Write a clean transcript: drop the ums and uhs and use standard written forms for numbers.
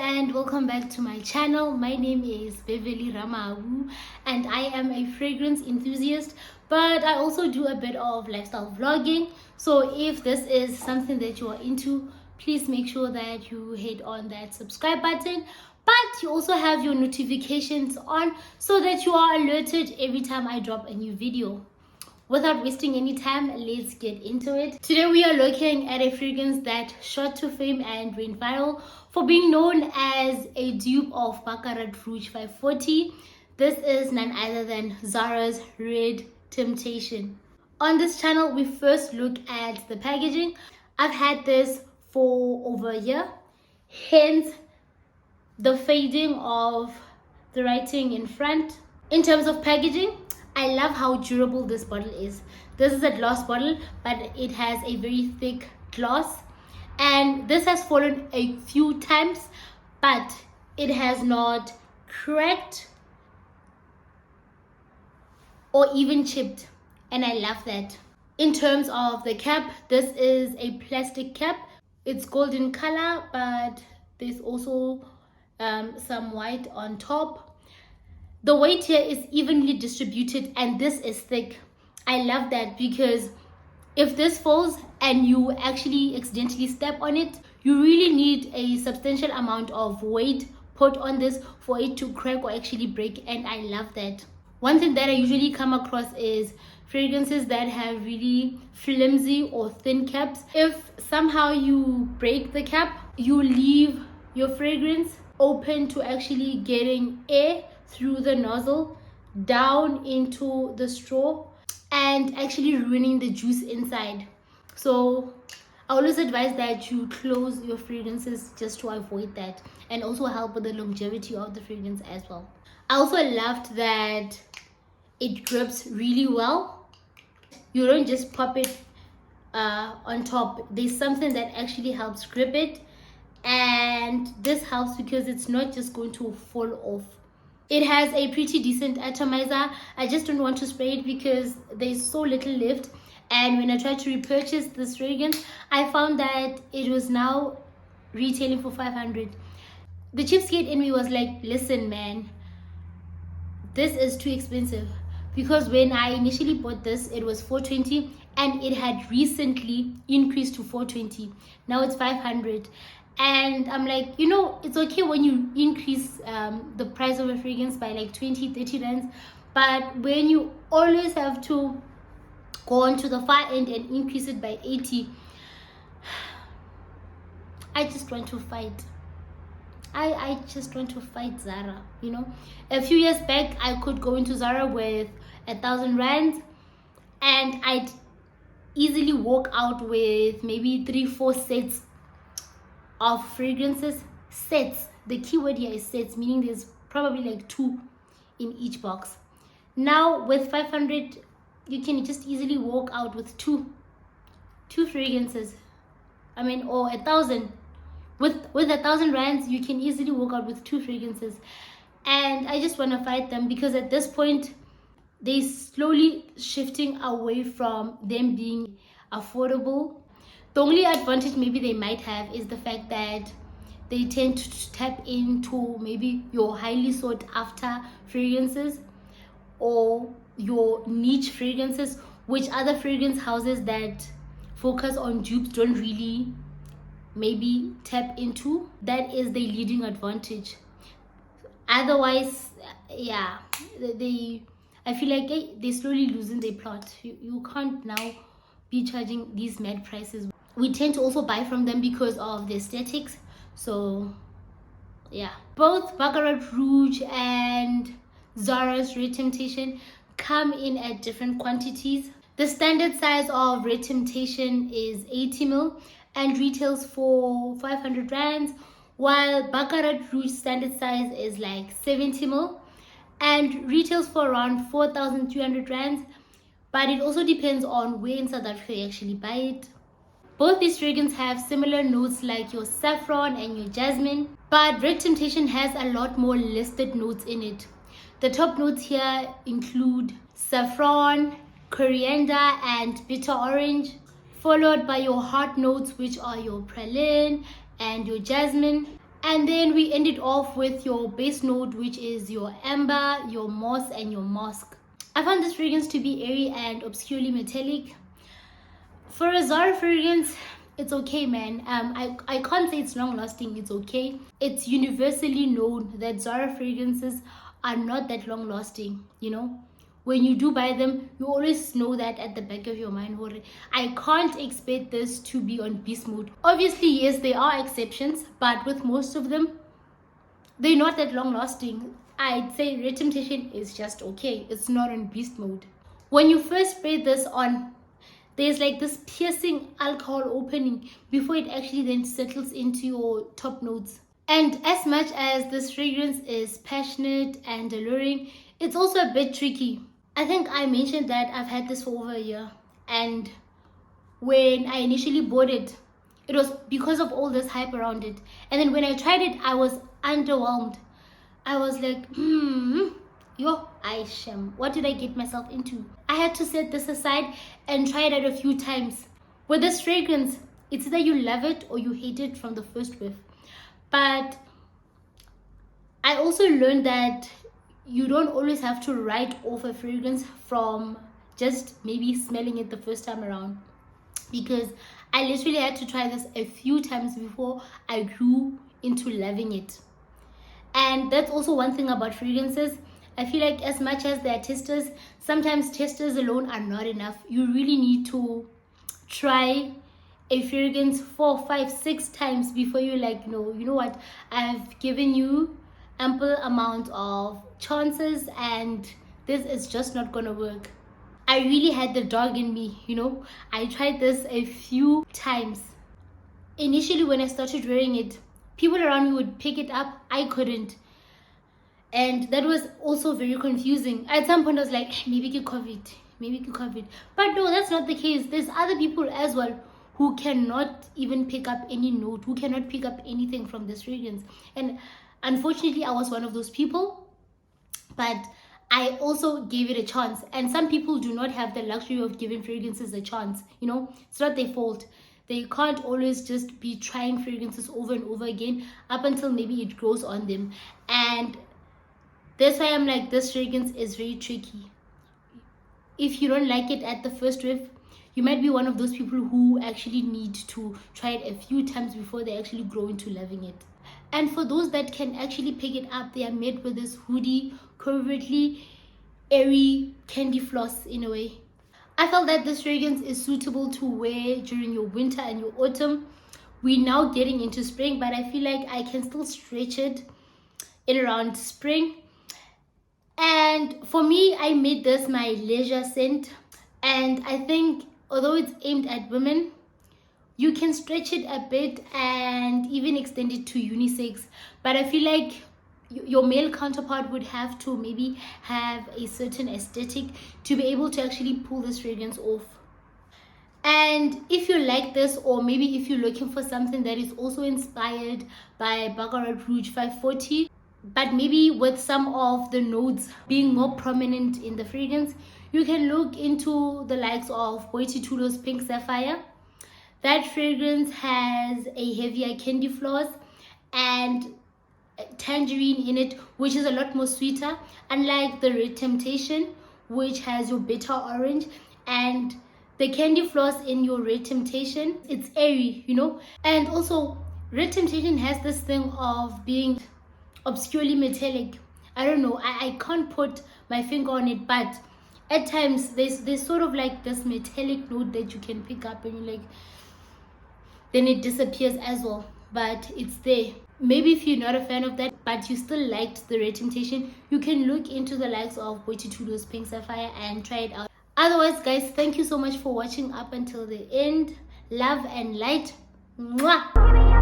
and welcome back to my channel. My name is Beverly Ramawu and I am a fragrance enthusiast, but I also do a bit of lifestyle vlogging. So if this is something that you are into, please make sure that you hit on that subscribe button, but you also have your notifications on so that you are alerted every time I drop a new video. Without wasting any time, let's get into it. Today we are looking at a fragrance that shot to fame and went viral for being known as a dupe of Baccarat Rouge 540. This is none other than Zara's Red Temptation. On this channel, we first look at the packaging. I've had this for over a year, hence the fading of the writing in front. In terms of packaging, I love how durable this bottle is. This is a glass bottle, but it has a very thick glass. And this has fallen a few times, but it has not cracked or even chipped. And I love that. In terms of the cap, this is a plastic cap. It's golden color, but there's also some white on top. The weight here is evenly distributed and this is thick. I love that because if this falls and you actually accidentally step on it, you really need a substantial amount of weight put on this for it to crack or actually break, and I love that. One thing that I usually come across is fragrances that have really flimsy or thin caps. If somehow you break the cap, you leave your fragrance open to actually getting air through the nozzle down into the straw and actually ruining the juice inside. So I always advise that you close your fragrances just to avoid that, and also help with the longevity of the fragrance as well. I also loved that it grips really well. You don't just pop it on top. There's something that actually helps grip it, and this helps because it's not just going to fall off. It has a pretty decent atomizer. I just don't want to spray it because there's so little left. And when I tried to repurchase this fragrance, I found that it was now retailing for 500. The cheapskate in me was like, listen man, this is too expensive. Because when I initially bought this, it was 420 and it had recently increased to 420. Now it's 500. And I'm like, you know, it's okay when you increase the price of a fragrance by like 20-30 rands, but when you always have to go on to the far end and increase it by 80, I just want to fight. I just want to fight Zara, you know. A few years back, I could go into Zara with 1,000 rands and I'd easily walk out with maybe 3-4 sets of fragrances. Sets, the keyword here is sets, meaning there's probably like 2 in each box. Now with 500, you can just easily walk out with two fragrances. I mean, or 1,000. With 1,000 rands, you can easily walk out with 2 fragrances. And I just want to fight them because at this point, they're slowly shifting away from them being affordable. The only advantage maybe they might have is the fact that they tend to tap into maybe your highly sought after fragrances or your niche fragrances, which other fragrance houses that focus on dupes don't really maybe tap into. That is the leading advantage. Otherwise, yeah, I feel like they're slowly losing their plot. You can't now be charging these mad prices. We tend to also buy from them because of the aesthetics. So yeah, both Baccarat Rouge and Zara's Red Temptation come in at different quantities. The standard size of Red Temptation is 80 ml and retails for 500 rands, while Baccarat Rouge standard size is like 70 ml and retails for around 4,300 rands. But it also depends on where in South Africa you actually buy it. Both these fragrances have similar notes like your saffron and your jasmine, but Red Temptation has a lot more listed notes in it. The top notes here include saffron, coriander, and bitter orange, followed by your hot notes, which are your praline and your jasmine. And then we ended off with your base note, which is your amber, your moss, and your musk. I found this fragrance to be airy and obscurely metallic. For a Zara fragrance, it's okay, man. I can't say it's long lasting, it's okay. It's universally known that Zara fragrances are not that long lasting, you know. When you do buy them, you always know that at the back of your mind. I can't expect this to be on beast mode. Obviously, yes, there are exceptions, but with most of them, they're not that long lasting. I'd say Red Temptation is just okay. It's not on beast mode. When you first spray this on, there's like this piercing alcohol opening before it actually then settles into your top notes. And as much as this fragrance is passionate and alluring, it's also a bit tricky. I think I mentioned that I've had this for over a year, and when I initially bought it, it was because of all this hype around it. And then when I tried it, I was underwhelmed. I was like, yo, Aishem, what did I get myself into? I had to set this aside and try it out a few times. With this fragrance, it's either you love it or you hate it from the first whiff. But I also learned that you don't always have to write off a fragrance from just maybe smelling it the first time around, because I literally had to try this a few times before I grew into loving it. And that's also one thing about fragrances. I feel like as much as they're testers, sometimes testers alone are not enough. You really need to try a fragrance 4, 5, 6 times before you're like, no, you know what, I've given you ample amount of chances and this is just not gonna work. I really had the dog in me, you know. I tried this a few times. Initially when I started wearing it, people around me would pick it up, I couldn't, and that was also very confusing. At some point I was like, maybe get COVID, but no, that's not the case. There's other people as well who cannot even pick up any note, who cannot pick up anything from this fragrance. And unfortunately, I was one of those people, but I also gave it a chance. And some people do not have the luxury of giving fragrances a chance. You know, it's not their fault. They can't always just be trying fragrances over and over again up until maybe it grows on them. And that's why I'm like, this fragrance is very tricky. If you don't like it at the first whiff, you might be one of those people who actually need to try it a few times before they actually grow into loving it. And for those that can actually pick it up, they are made with this hoodie, covertly airy candy floss in a way. I felt that this fragrance is suitable to wear during your winter and your autumn. We're now getting into spring, but I feel like I can still stretch it in around spring. And for me, I made this my leisure scent. And I think although it's aimed at women, you can stretch it a bit and even extend it to unisex. But I feel like your male counterpart would have to maybe have a certain aesthetic to be able to actually pull this fragrance off. And if you like this, or maybe if you're looking for something that is also inspired by Baccarat Rouge 540, but maybe with some of the notes being more prominent in the fragrance, you can look into the likes of Boity Pink Sapphire. That fragrance has a heavier candy floss and tangerine in it, which is a lot more sweeter, unlike the Red Temptation, which has your bitter orange. And the candy floss in your Red Temptation, it's airy, you know. And also Red Temptation has this thing of being obscurely metallic. I don't know, I can't put my finger on it, but at times there's sort of like this metallic note that you can pick up and you're like, then it disappears as well, but it's there. Maybe if you're not a fan of that, but you still liked the Red Temptation, you can look into the likes of Boity Pink Sapphire and try it out. Otherwise, guys, thank you so much for watching up until the end. Love and light. Mwah!